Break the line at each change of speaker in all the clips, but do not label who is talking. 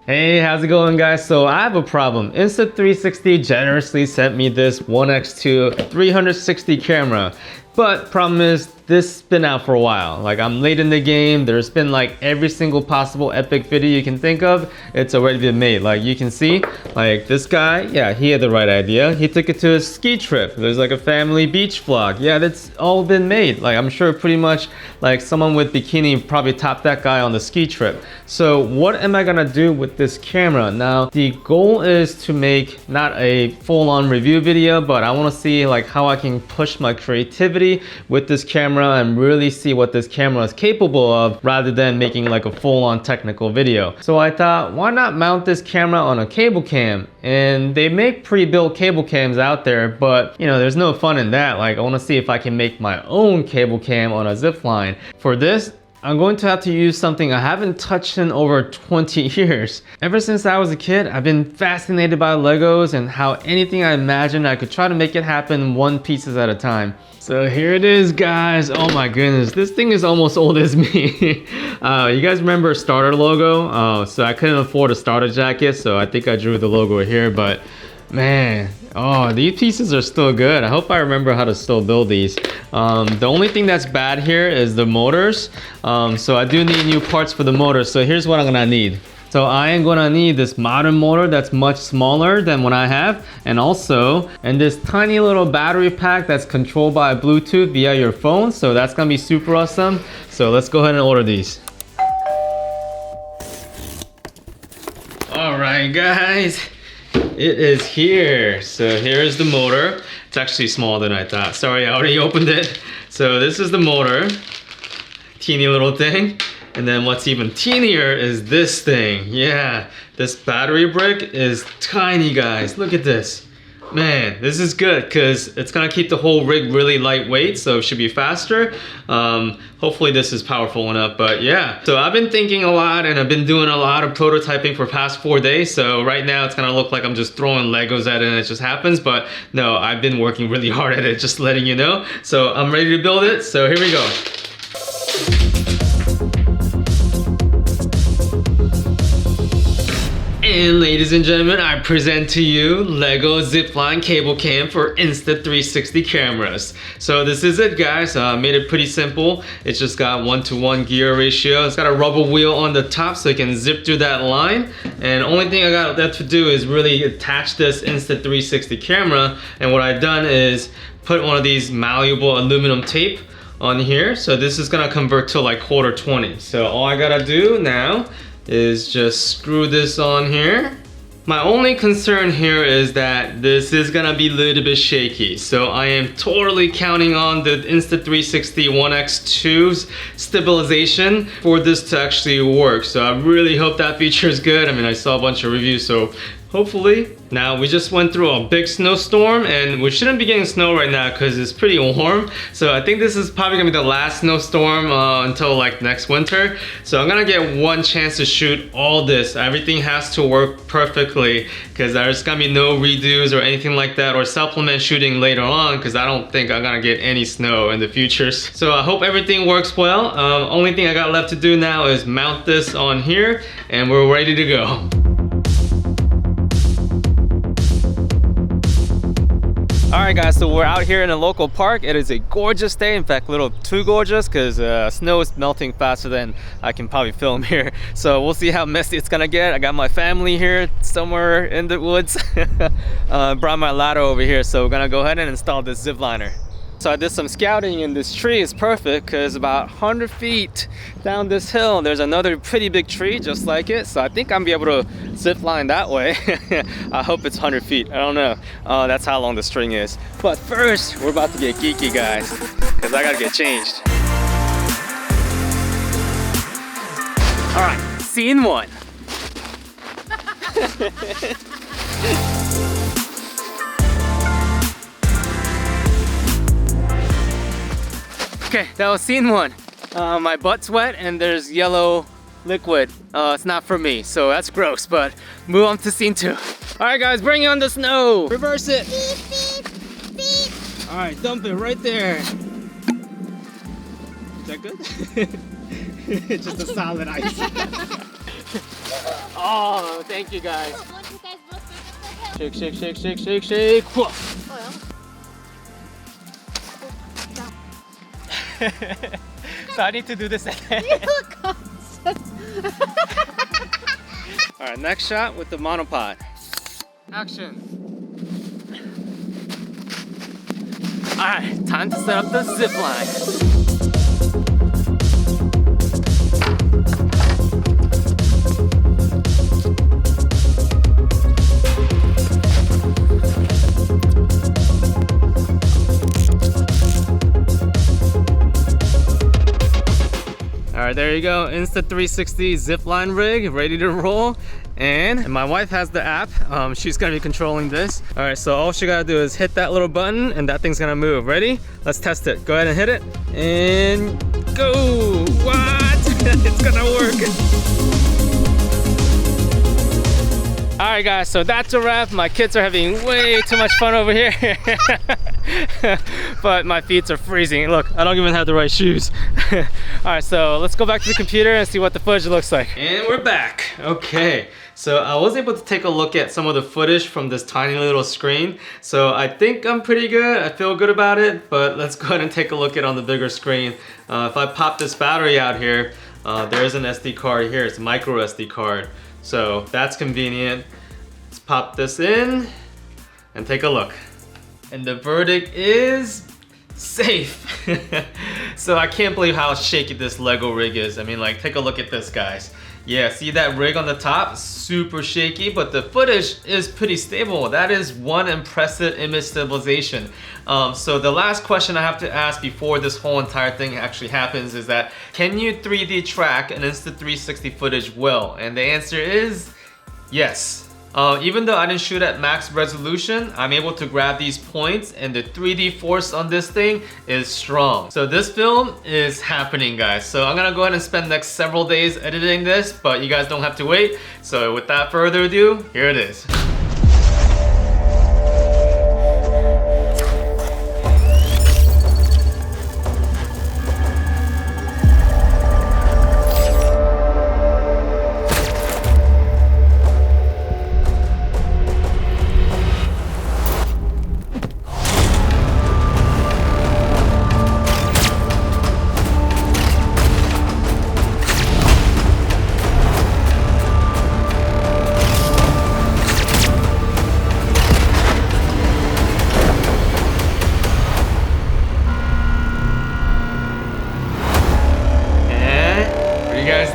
Hey, how's it going, guys? So I have a problem. Insta360 generously sent me this One X2 360 camera. But problem is, this has been out for a while. Like, I'm late in the game. There's been like every single possible epic video you can think of. It's already been made. Like you can see, like this guy, yeah, he had the right idea. He took it to a ski trip. There's like a family beach vlog. Yeah, that's all been made. Like I'm sure pretty much like someone with bikini probably topped that guy on the ski trip. So what am I gonna do with this camera? Now, the goal is to make not a full-on review video, but I wanna see like how I can push my creativity with this camera and really see what this camera is capable of rather than making like a full-on technical video. So I thought, why not mount this camera on a cable cam? And they make pre-built cable cams out there, but you know, there's no fun in that. Like I want to see if I can make my own cable cam on a zip line. For this, I'm going to have to use something I haven't touched in over 20 years. Ever since I was a kid, I've been fascinated by Legos and how anything I imagined, I could try to make it happen one pieces at a time. So here it is, guys. Oh my goodness, this thing is almost old as me. You guys remember starter logo? So I couldn't afford a starter jacket, so I think I drew the logo here, but man, oh, these pieces are still good. I hope I remember how to still build these. The only thing that's bad here is the motors. So I do need new parts for the motor. So here's what I'm gonna need. So I am gonna need this modern motor that's much smaller than what I have, and this tiny little battery pack that's controlled by Bluetooth via your phone. So that's gonna be super awesome. So let's go ahead and order these. All right, guys. It is here. So here's the motor. It's actually smaller than I thought. Sorry, I already opened it. So this is the motor. Teeny little thing. And then what's even teenier is this thing. Yeah, this battery brick is tiny, guys. Look at this. Man, this is good because it's gonna keep the whole rig really lightweight, so it should be faster. Hopefully this is powerful enough, but yeah. So I've been thinking a lot and I've been doing a lot of prototyping for past 4 days. So right now it's gonna look like I'm just throwing Legos at it and it just happens, but no, I've been working really hard at it, just letting you know. So I'm ready to build it, so here we go. And ladies and gentlemen, I present to you Lego Zipline Cable Cam for Insta360 cameras. So this is it, guys. Made it pretty simple. It's just got 1:1 gear ratio. It's got a rubber wheel on the top so you can zip through that line. And only thing I got left to do is really attach this Insta360 camera. And what I've done is put one of these malleable aluminum tape on here. So this is gonna convert to like 1/4 So all I gotta do now is just screw this on here. My only concern here is that this is gonna be a little bit shaky. So I am totally counting on the Insta360 One X2's stabilization for this to actually work. So I really hope that feature is good. I mean, I saw a bunch of reviews, so hopefully. Now, we just went through a big snowstorm and we shouldn't be getting snow right now because it's pretty warm. So I think this is probably gonna be the last snowstorm until like next winter. So I'm gonna get one chance to shoot all this. Everything has to work perfectly because there's gonna be no redos or anything like that or supplement shooting later on because I don't think I'm gonna get any snow in the future. So I hope everything works well. Only thing I got left to do now is mount this on here and we're ready to go. Alright guys, so we're out here in a local park. It is a gorgeous day, in fact a little too gorgeous because snow is melting faster than I can probably film here. So we'll see how messy it's gonna get. I got my family here somewhere in the woods. Brought my ladder over here, so we're gonna go ahead and install this zip liner. So I did some scouting and this tree is perfect because about 100 feet down this hill there's another pretty big tree just like it. So I think I'm gonna be able to zip line that way. I hope it's 100 feet, I don't know. That's how long the string is. But first, we're about to get geeky, guys, because I gotta get changed. All right, scene one. Okay, that was scene one. My butt's wet and there's yellow liquid. It's not for me, so that's gross, but move on to scene two. All right guys, bring on the snow. Reverse it. Beep, beep, beep. All right, dump it right there. Is that good? Just a solid ice. Oh, thank you guys. Shake, shake, shake, shake, shake, shake. Whoa. So I need to do this again. Alright, next shot with the monopod. Action. Alright, time to set up the zip line. Alright, there you go. Insta360 zipline rig ready to roll. And my wife has the app. She's gonna be controlling this. Alright, so all she gotta do is hit that little button and that thing's gonna move. Ready? Let's test it. Go ahead and hit it. And go! What? It's gonna work. Alright guys, so that's a wrap. My kids are having way too much fun over here. But my feet are freezing. Look, I don't even have the right shoes. Alright, so let's go back to the computer and see what the footage looks like. And we're back. Okay, so I was able to take a look at some of the footage from this tiny little screen. So I think I'm pretty good. I feel good about it, but let's go ahead and take a look at it on the bigger screen. If I pop this battery out here, there is an SD card here. It's a micro SD card. So that's convenient. Let's pop this in and take a look. And the verdict is safe. So I can't believe how shaky this Lego rig is. I mean, like, take a look at this, guys. Yeah, see that rig on the top? Super shaky, but the footage is pretty stable. That is one impressive image stabilization. So the last question I have to ask before this whole entire thing actually happens is that, can you 3D track an Insta360 footage well? And the answer is yes. Even though I didn't shoot at max resolution, I'm able to grab these points and the 3D force on this thing is strong. So this film is happening, guys. So I'm gonna go ahead and spend the next several days editing this, but you guys don't have to wait. So without further ado, here it is.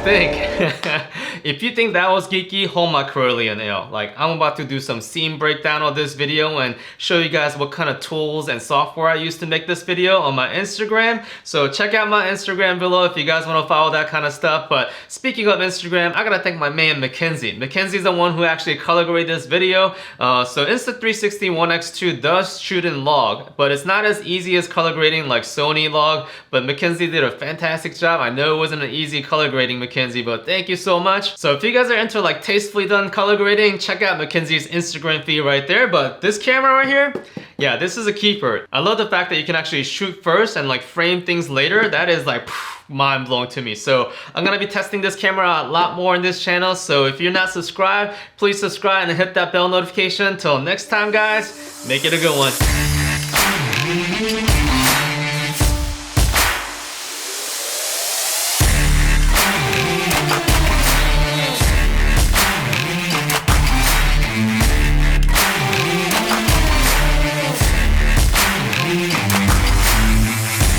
Think. If you think that was geeky, hold my Corellian ale. Like, I'm about to do some scene breakdown of this video and show you guys what kind of tools and software I used to make this video on my Instagram. So check out my Instagram below if you guys want to follow that kind of stuff. But speaking of Instagram, I gotta thank my man Mackenzie. Mackenzie's the one who actually color graded this video. So Insta360 One X2 does shoot in log, but it's not as easy as color grading like Sony log. But Mackenzie did a fantastic job. I know it wasn't an easy color grading, Mackenzie, but thank you so much. So if you guys are into like tastefully done color grading, check out Mackenzie's Instagram feed right there. But this camera right here, yeah, this is a keeper. I love the fact that you can actually shoot first and like frame things later. That is like mind blowing to me. So I'm gonna be testing this camera a lot more in this channel. So if you're not subscribed, please subscribe and hit that bell notification. Until next time, guys, make it a good one.